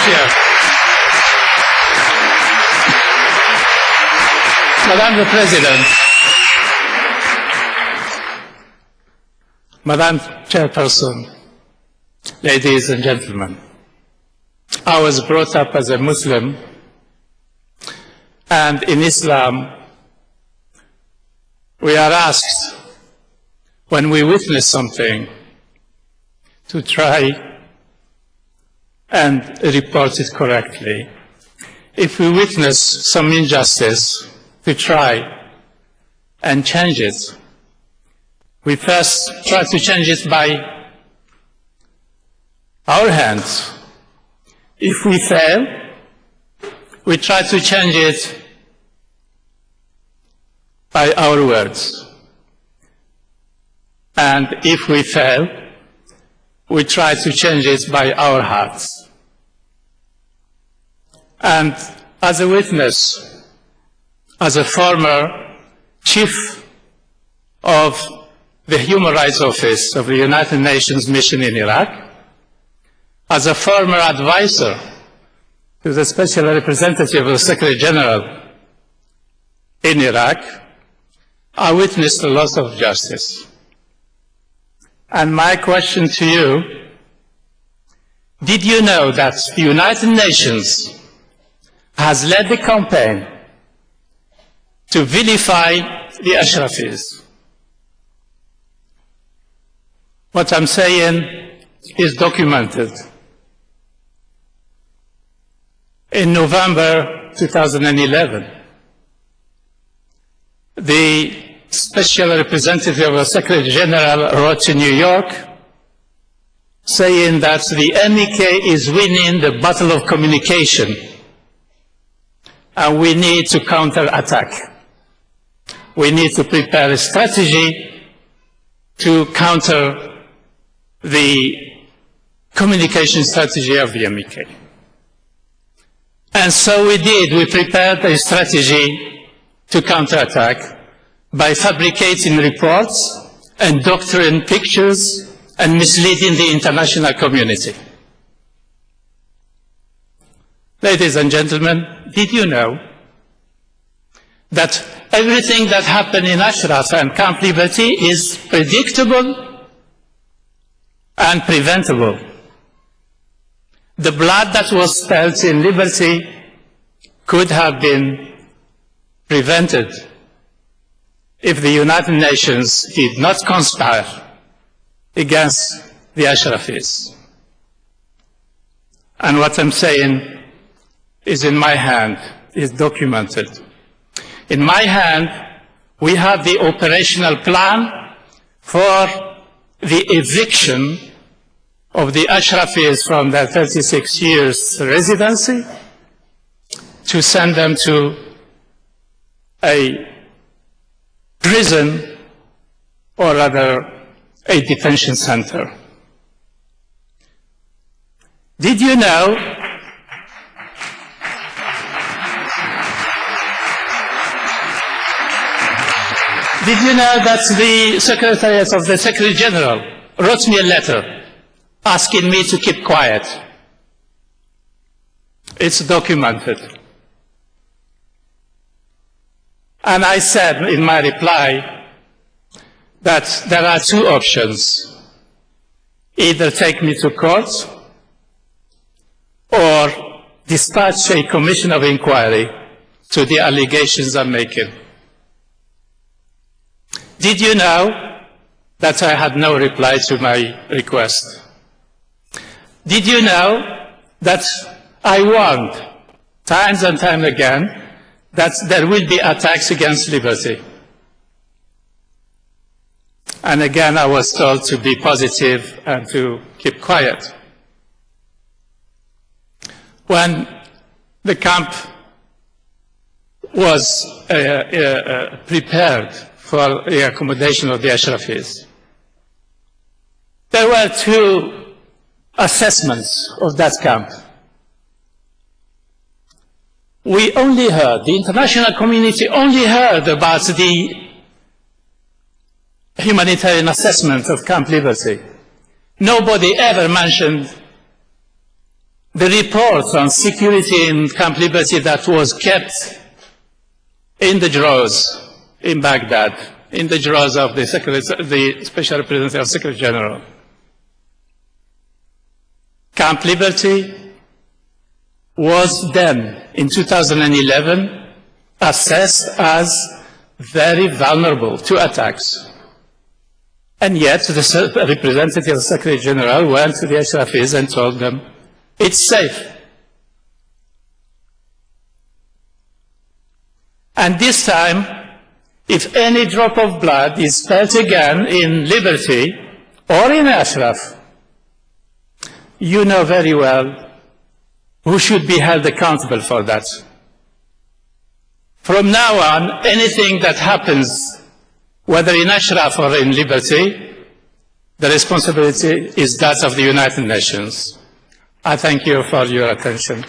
Thank you. Madam the President, Madam Chairperson, ladies and gentlemen, I was brought up as a Muslim, and in Islam, we are asked, when we witness something, to try and report it correctly. If we witness some injustice, to try and change it. We first try to change it by our hands. If we fail, we try to change it by our words. And if we fail, we try to change it by our hearts. And as a witness, as a former chief of the Human Rights Office of the United Nations mission in Iraq, as a former advisor to the Special Representative of the Secretary General in Iraq, I witnessed a loss of justice. And my question to you, did you know that the United Nations has led the campaign to vilify the Ashrafis? What I'm saying is documented. In November 2011, the Special Representative of the Secretary General wrote to New York saying that the MEK is winning the battle of communication and we need to counterattack. We need to prepare a strategy to counter the communication strategy of the MEK. And so we did. We prepared a strategy to counterattack by fabricating reports and doctoring pictures and misleading the international community. Ladies and gentlemen, did you know that everything that happened in Ashraf and Camp Liberty is predictable and preventable? The blood that was spilled in Liberty could have been prevented if the United Nations did not conspire against the Ashrafis. And what I'm saying is in my hand, is documented. In my hand, we have the operational plan for the eviction of the Ashrafis from their 36 years residency to send them to a prison or rather a detention center. Did you know that the Secretariat of the Secretary General wrote me a letter asking me to keep quiet? It's documented. And I said in my reply that there are two options. Either take me to court or dispatch a commission of inquiry to the allegations I'm making. Did you know that I had no reply to my request? Did you know that I warned times and time again that there will be attacks against liberty? And again, I was told to be positive and to keep quiet. When the camp was prepared for the accommodation of the Ashrafis, there were two assessments of that camp. We only heard, the international community only heard about the humanitarian assessment of Camp Liberty. Nobody ever mentioned the report on security in Camp Liberty that was kept in the drawers in Baghdad, in the drawers of the Special Representative of Secretary General. Camp Liberty was then, in 2011, assessed as very vulnerable to attacks. And yet, the representative of the Secretary General went to the Ashrafis and told them, it's safe. And this time, if any drop of blood is felt again in Liberty or in Ashraf, you know very well who should be held accountable for that. From now on, anything that happens, whether in Ashraf or in Liberty, the responsibility is that of the United Nations. I thank you for your attention.